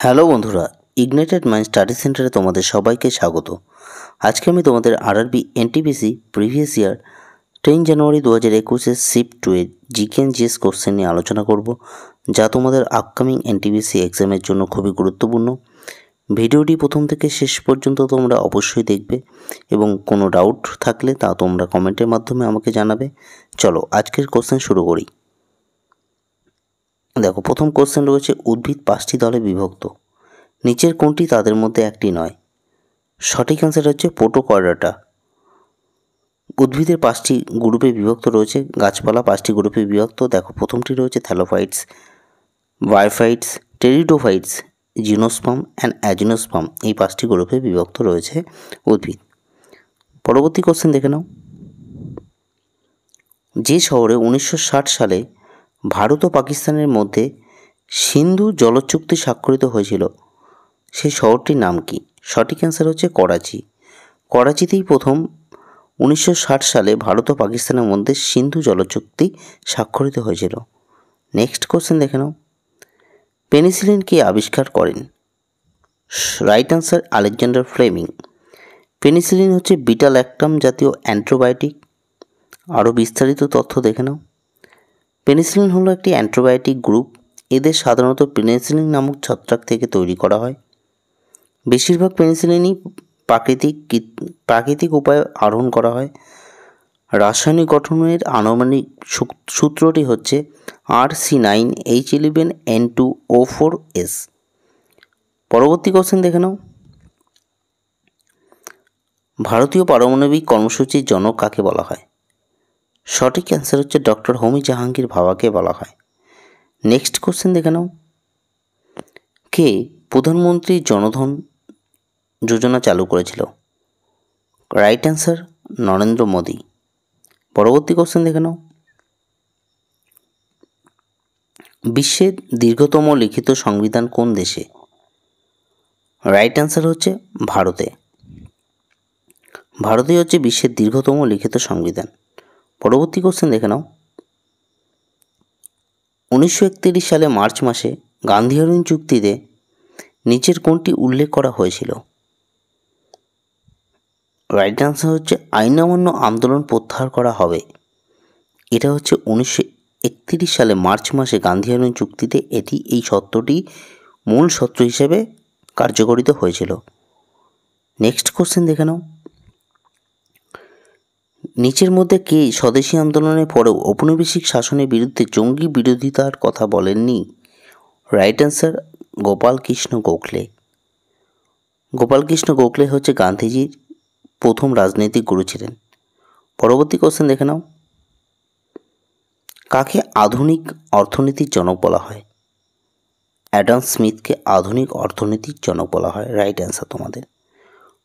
Hello বন্ধুরা, ignited mind study সেন্টারে তোমাদের সবাইকে স্বাগত। আজকে আমি তোমাদের আরআরবি এনটিপিসি প্রিভিয়াস ইয়ার 10 জানুয়ারি 2021-এর শিফট 2 এর জিকে এন্ড জিএস কোশ্চেন নিয়ে আলোচনা করব, যা তোমাদের আপকামিং এনটিপিসি এক্সামের জন্য খুবই গুরুত্বপূর্ণ। ভিডিওটি প্রথম থেকে শেষ পর্যন্ত তোমরা অবশ্যই দেখবে এবং কোনো ডাউট থাকলে তা তোমরা কমেন্টের মাধ্যমে আমাকে জানাবে। চলো আজকের কোশ্চেন শুরু করি। দেখো, প্রথম কোশ্চেন রয়েছে, উদ্ভিদ 5টি দলে বিভক্ত, নিচের কোনটি তাদের মধ্যে একটি নয়? সঠিক অ্যান্সার হচ্ছে প্রোটোকর্ডাটা। উদ্ভিদের 5টি গ্রুপে বিভক্ত রয়েছে, গাছপালা 5টি গ্রুপে বিভক্ত। দেখো, প্রথমটি রয়েছে থ্যালোফাইটস, বায়োফাইটস, টেরিডোফাইটস, জিনোস্পার্ম অ্যান্ড অ্যাজিনোস্পার্ম। এই 5টি গ্রুপে বিভক্ত রয়েছে উদ্ভিদ। পরবর্তী কোশ্চেন দেখে নাও। যে শহরে 1960 সালে ভারত ও পাকিস্তানের মধ্যে সিন্ধু জলচুক্তি স্বাক্ষরিত হয়েছিল, সেই শহরটির নাম কি? সঠিক অ্যান্সার হচ্ছে করাচি। করাচিতেই প্রথম 1960 সালে ভারত ও পাকিস্তানের মধ্যে সিন্ধু জলচুক্তি স্বাক্ষরিত হয়েছিল। নেক্সট কোশ্চেন দেখে নাও। পেনিসিলিন কে আবিষ্কার করেন? Right answer Alexander Fleming. Penicillin হচ্ছে বিটা ল্যাকটাম জাতীয় অ্যান্টিবায়োটিক। আরও বিস্তারিত তথ্য দেখে নাও। পেনিসিলিন হলো একটি অ্যান্টিবায়োটিক গ্রুপ। এদের সাধারণত পেনিসিলিন নামক ছত্রাক থেকে তৈরি করা হয়। বেশিরভাগ পেনিসিলিনই প্রাকৃতিক উপায়ে আরোহণ করা হয়। রাসায়নিক গঠনের আনুমানিক সূত্রটি হচ্ছে RC9H11N2O4S। পরবর্তী কোশ্চেন দেখে নাও। ভারতীয় পারমাণবিক কর্মসূচির জনক কাকে বলা হয়? সঠিক অ্যান্সার হচ্ছে ডক্টর হোমি জাহাঙ্গীর ভাবাকে বলা হয়। নেক্সট কোশ্চেন দেখে নাও। কে প্রধানমন্ত্রী জনধন যোজনা চালু করেছিল? Right answer Narendra Modi. পরবর্তী কোশ্চেন দেখে নাও। বিশ্বের দীর্ঘতম লিখিত সংবিধান কোন দেশে? রাইট অ্যান্সার হচ্ছে ভারতে। ভারতই হচ্ছে বিশ্বের দীর্ঘতম লিখিত সংবিধান। পরবর্তী কোশ্চেন দেখে নাও। 1931 সালে মার্চ মাসে গান্ধী অহিংস চুক্তিতে নিচের কোনটি উল্লেখ করা হয়েছিল? রাইট অ্যান্সার হচ্ছে আইন অমান্য আন্দোলন প্রত্যাহার করা হবে। এটা হচ্ছে 1931 সালে মার্চ মাসে গান্ধী অহিংস চুক্তিতে এই সত্যটি মূল সত্য হিসেবে কার্যকরিত হয়েছিল। নেক্সট কোশ্চেন দেখে নাও। নিচের মধ্যে কে স্বদেশী আন্দোলনের পরেও ঔপনিবেশিক শাসনের বিরুদ্ধে জঙ্গি বিরোধিতার কথা বলেননি? Right answer Gopal Krishna Gokhale. গোপালকৃষ্ণ গোখলে হচ্ছে গান্ধীজির প্রথম রাজনৈতিক গুরু ছিলেন। পরবর্তী কোশ্চেন দেখে নাও। কাকে আধুনিক অর্থনীতির জনক বলা হয়? অ্যাডাম স্মিথকে আধুনিক অর্থনীতির জনক বলা হয়। রাইট অ্যান্সার তোমাদের।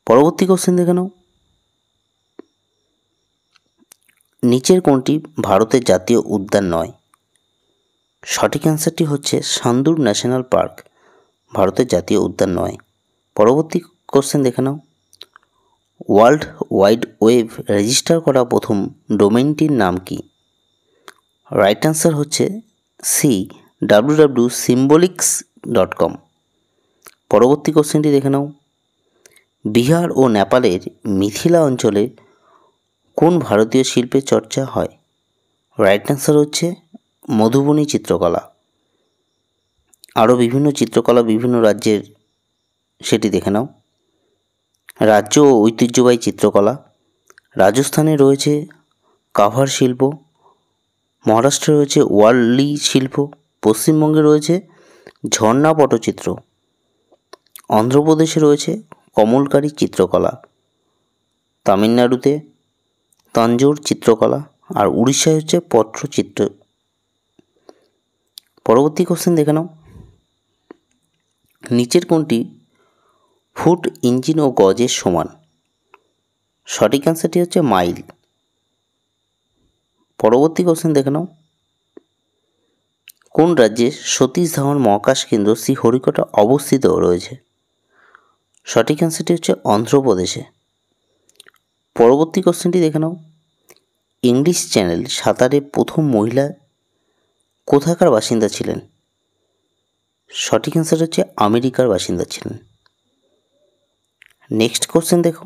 পরবর্তী কোশ্চেন দেখে নাও। নিচের কোনটি ভারতের জাতীয় উদ্যান নয়? সঠিক অ্যান্সারটি হচ্ছে সান্দুর ন্যাশনাল পার্ক ভারতের জাতীয় উদ্যান নয়। পরবর্তী কোশ্চেন দেখে নাও। ওয়ার্ল্ড ওয়াইড ওয়েব রেজিস্টার করা প্রথম ডোমেইনটির নাম কি? রাইট অ্যান্সার হচ্ছে www.symbolics.com। পরবর্তী কোশ্চেনটি দেখে নাও। বিহার ও নেপালের মিথিলা অঞ্চলে কোন ভারতীয় শিল্পের চর্চা হয়? রাইট অ্যান্সার হচ্ছে মধুবনী চিত্রকলা। আরও বিভিন্ন চিত্রকলা বিভিন্ন রাজ্যের, সেটি দেখে নাও। রাজ্য ও ঐতিহ্যবাহী চিত্রকলা। রাজস্থানে রয়েছে কাভার শিল্প, মহারাষ্ট্রে রয়েছে ওয়ার্লি শিল্প, পশ্চিমবঙ্গে রয়েছে ঝর্ণা পটচিত্র, অন্ধ্রপ্রদেশে রয়েছে কমলকারী চিত্রকলা, তামিলনাড়ুতে তাঞ্জোর চিত্রকলা, আর উড়িষ্যায় হচ্ছে পট্টচিত্র। পরবর্তী কোশ্চেন দেখে নাও। নিচের কোনটি ফুট, ইঞ্চিন ও গজের সমান? সঠিক অ্যান্সারটি হচ্ছে মাইল। পরবর্তী কোশ্চেন দেখে নাও। কোন রাজ্যে সতীশ ধাওয়ান মহাকাশ কেন্দ্র শ্রীহরিকোটা অবস্থিত রয়েছে? সঠিক অ্যান্সারটি হচ্ছে অন্ধ্রপ্রদেশে। পরবর্তী কোশ্চেনটি দেখে নাও। ইংলিশ চ্যানেল সাঁতারে প্রথম মহিলা কোথাকার বাসিন্দা ছিলেন? সঠিক অ্যান্সার হচ্ছে আমেরিকার বাসিন্দা ছিলেন। নেক্সট কোশ্চেন দেখো,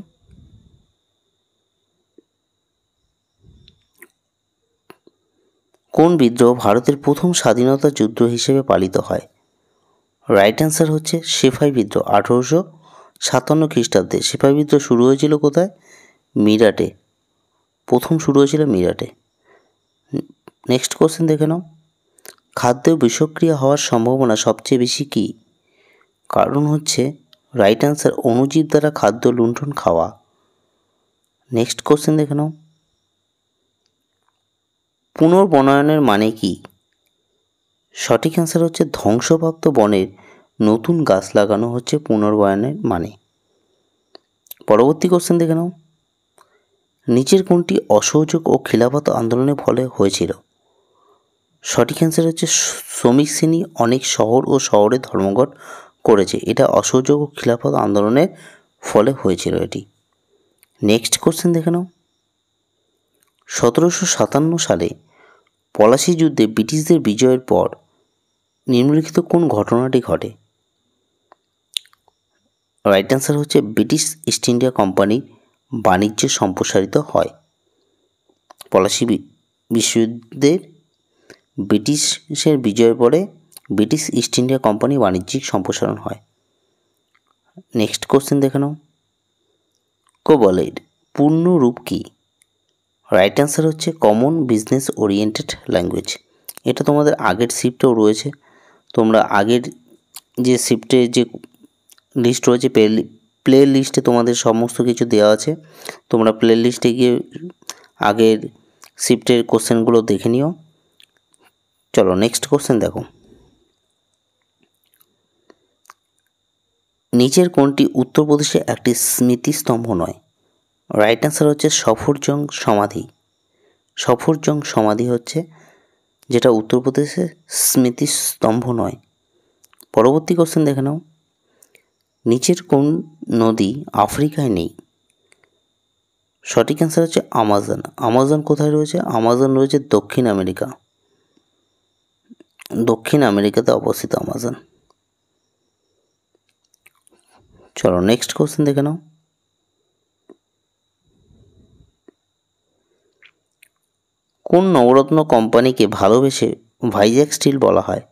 কোন বিদ্রোহ ভারতের প্রথম স্বাধীনতা যুদ্ধ হিসেবে পালিত হয়? রাইট অ্যান্সার হচ্ছে সিপাহি বিদ্রোহ। 1857 খ্রিস্টাব্দে সিপাহি বিদ্রোহ শুরু হয়েছিল কোথায়? মিরাটে। প্রথম শুরু হয়েছিল মিরাটে। নেক্সট কোশ্চেন দেখে নাও, খাদ্য বিষক্রিয়া হওয়ার সম্ভাবনা সবচেয়ে বেশি কি? কারণ হচ্ছে রাইট অ্যান্সার অণুজীব দ্বারা খাদ্য লুণ্ঠন খাওয়া। নেক্সট কোশ্চেন দেখে নাও, পুনর্বনায়নের মানে কি? সঠিক অ্যান্সার হচ্ছে ধ্বংসপ্রাপ্ত বনের নতুন গাছ লাগানো হচ্ছে পুনর্বনায়নের মানে। পরবর্তী কোশ্চেন দেখে নাও, নিচের কোনটি অসহযোগ ও খিলাফত আন্দোলনের ফলে হয়েছিল? সঠিক অ্যান্সার হচ্ছে শ্রমিক শ্রেণী অনেক শহর ও শহরে ধর্মঘট করেছে, এটা অসহযোগ ও খিলাফত আন্দোলনের ফলে হয়েছিল এটি। নেক্সট কোশ্চেন দেখে নাও, 1757 সালে পলাশী যুদ্ধে ব্রিটিশদের বিজয়ের পর নিম্নলিখিত কোন ঘটনাটি ঘটে? রাইট অ্যান্সার হচ্ছে ব্রিটিশ ইস্ট ইন্ডিয়া কোম্পানি বাণিজ্য সম্প্রসারিত হয়। পলাশী বিশ্বযুদ্ধের ব্রিটিশের বিজয়ের পরে ব্রিটিশ ইস্ট ইন্ডিয়া কোম্পানি বাণিজ্যিক সম্প্রসারণ হয়। নেক্সট কোশ্চেন দেখে নাও, কোবলের পূর্ণ রূপ কি? রাইট অ্যান্সার হচ্ছে কমন বিজনেস ওরিয়েন্টেড ল্যাঙ্গুয়েজ। এটা তোমাদের আগের শিফটেও রয়েছে, তোমরা আগের যে শিফটে যে লিস্ট রয়েছে প্লে লিস্টে তোমাদের সমস্ত কিছু দেওয়া আছে, তোমরা প্লে লিস্টে গিয়ে আগের শিফটের কোশ্চেনগুলো দেখে নিও। চলো নেক্সট কোশ্চেন দেখো, নিচের কোনটি উত্তরপ্রদেশে একটি স্মৃতিস্তম্ভ নয়? রাইট অ্যান্সার হচ্ছে সফরজং সমাধি। সফরজং সমাধি হচ্ছে যেটা উত্তরপ্রদেশে স্মৃতিস্তম্ভ নয়। পরবর্তী কোশ্চেন দেখে নাও, নিচের কোন নদী আফ্রিকায় নেই? সঠিক অ্যান্সার হচ্ছে আমাজন। আমাজন কোথায় রয়েছে? আমাজন রয়েছে দক্ষিণ আমেরিকা। দক্ষিণ আমেরিকাতে অবস্থিত আমাজন। চলো নেক্সট কোশ্চেন দেখে নাও, কোন নবরত্ন কোম্পানিকে ভালোবেসে ভাইজ্যাক স্টিল বলা হয়?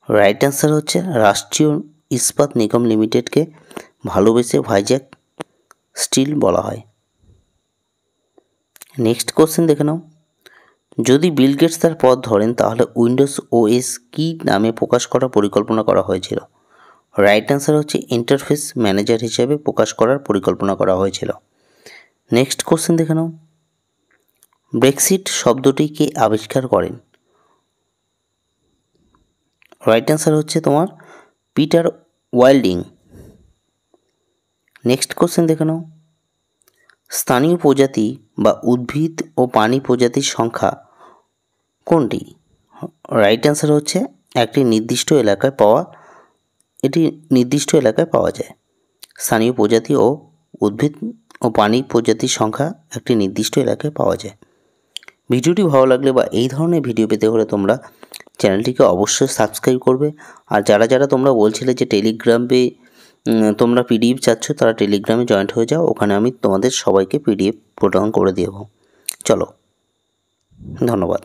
রাইট অ্যান্সার হচ্ছে রাষ্ট্রীয় ইস্পাত নিগম লিমিটেডকে ভালোবেসে ভাইজ্যাক স্টিল বলা হয়। নেক্সট কোশ্চেন দেখে নাও, যদি বিল গেটস তার পথ ধরেন তাহলে উইন্ডোজ ওএস কী নামে প্রকাশ করার পরিকল্পনা করা হয়েছিল? রাইট অ্যান্সার হচ্ছে ইন্টারফেস ম্যানেজার হিসেবে প্রকাশ করার পরিকল্পনা করা হয়েছিল। নেক্সট কোশ্চেন দেখে নাও, ব্রেক্সিট শব্দটি কে আবিষ্কার করেন? রাইট অ্যান্সার হচ্ছে তোমার পিটার ওয়াইল্ডিং। নেক্সট কোশ্চেন দেখে নাও, স্থানীয় প্রজাতি বা উদ্ভিদ ও প্রাণী প্রজাতির সংখ্যা কোনটি? রাইট অ্যান্সার হচ্ছে একটি নির্দিষ্ট এলাকায় পাওয়া যায়। স্থানীয় প্রজাতি ও উদ্ভিদ ও প্রাণী প্রজাতির সংখ্যা একটি নির্দিষ্ট এলাকায় পাওয়া যায়। ভিডিওটি ভালো লাগলে বা এই ধরনের ভিডিও পেতে হলে তোমরা চ্যানেলটিকে অবশ্যই সাবস্ক্রাইব করবে। আর যারা তোমরা বলছিলে যে টেলিগ্রামে তোমরা পিডিএফ চাচ্ছ, তারা টেলিগ্রামে জয়েন্ট হয়ে যাও, ওখানে আমি তোমাদের সবাইকে পিডিএফ প্রদান করে দেবো। চলো, ধন্যবাদ।